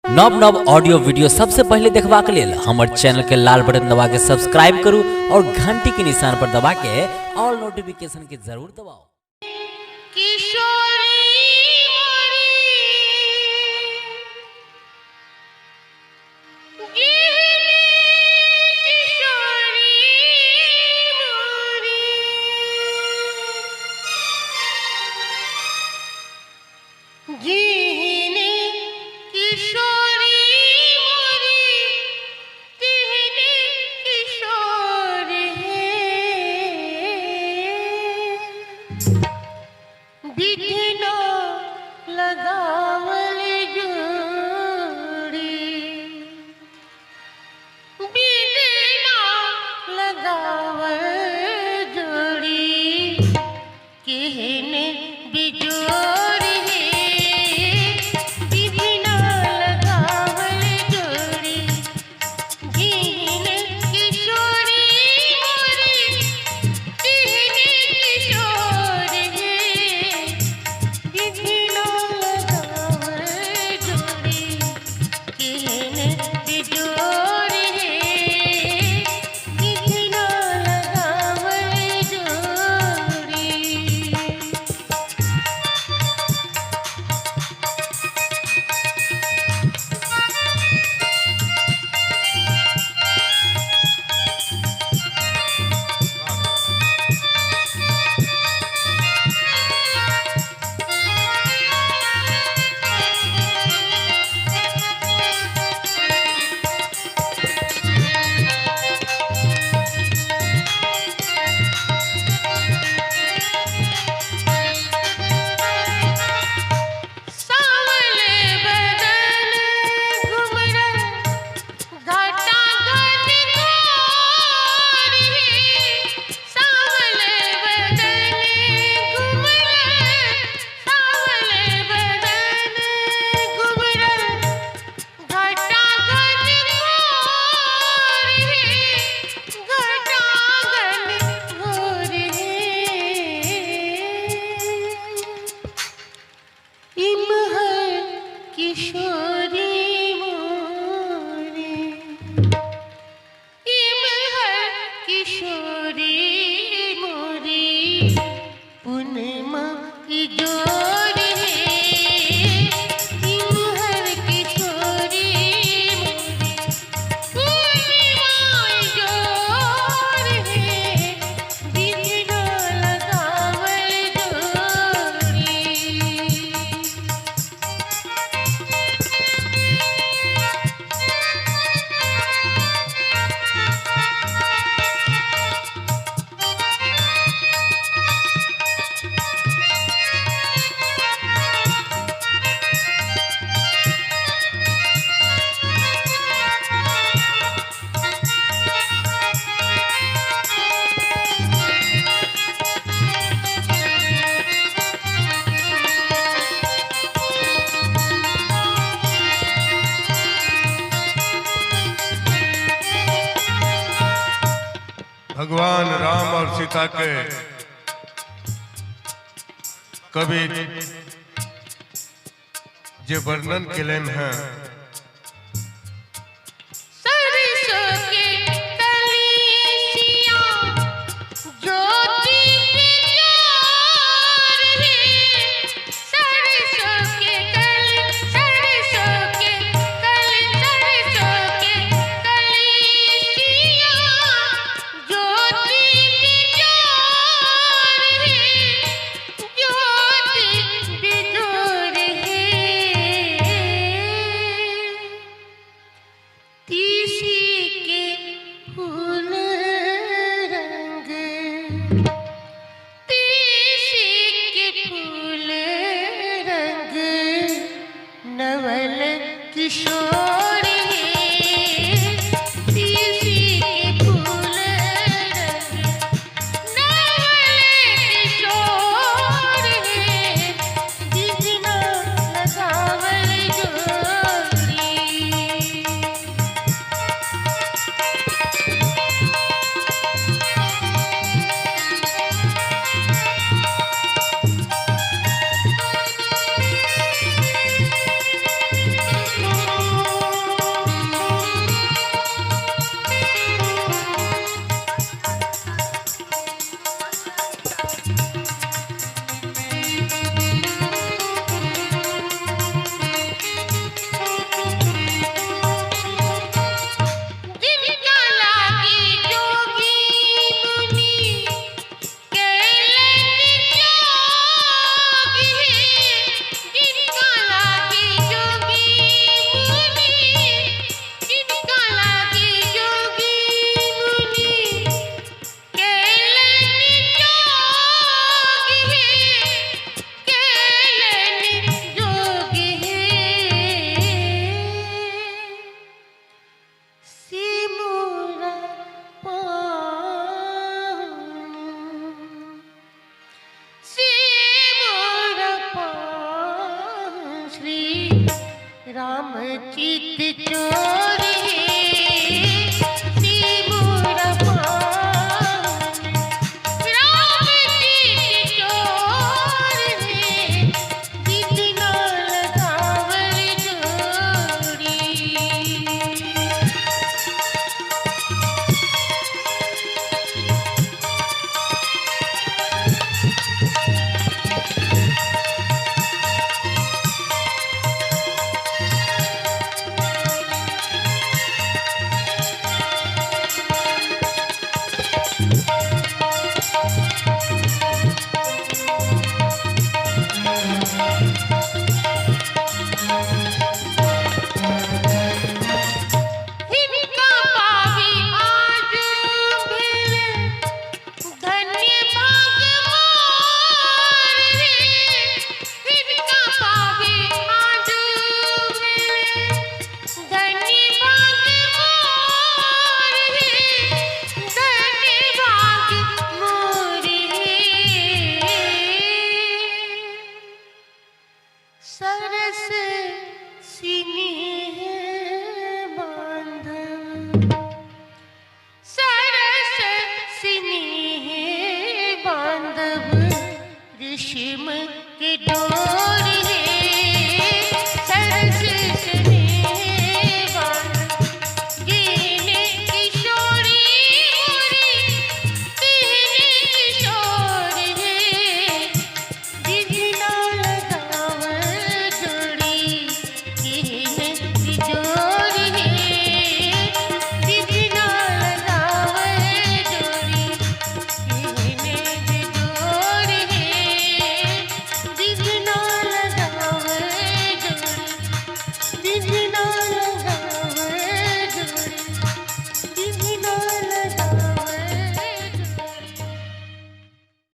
नव नव audio video सबसे पहले देखबा के लेल हमर चैनल के लाल बटन दबा के सब्सक्राइब करू और घंटी के निशान पर दबा के ऑल नोटिफिकेशन के जरूर दबाओ। किशोरी बिघना लगावल जोड़ी बिघना लगावल जोड़ी कहने बिजोर है बिघना लगावल जोड़ी कहने किशोरी मोरी कहने किशोर है बिघना लगावल जोड़ी कहने बिजोर है बिघना लगावल जोड़ी। किशोरी मोरी इमहर किशोरी मोरी पूर्णिमा की जोड़ है इमहर किशोरी मोरी पूर्णिमा की जोड़ है बिघना लगावल जोड़ी। भगवान राम और सीता के कवि जो वर्णन केलन हैं सरसों के कलिसिया ज्योति बिजोर है सरसों के कलिसिया ज्योति बिजोर है तीसी के फूल रंग तीसी के फूल रंग नवल किशोर है तीसी के फूल रंग नवल किशोर है बिघना लगावल जोड़ी। प्रीत चोर है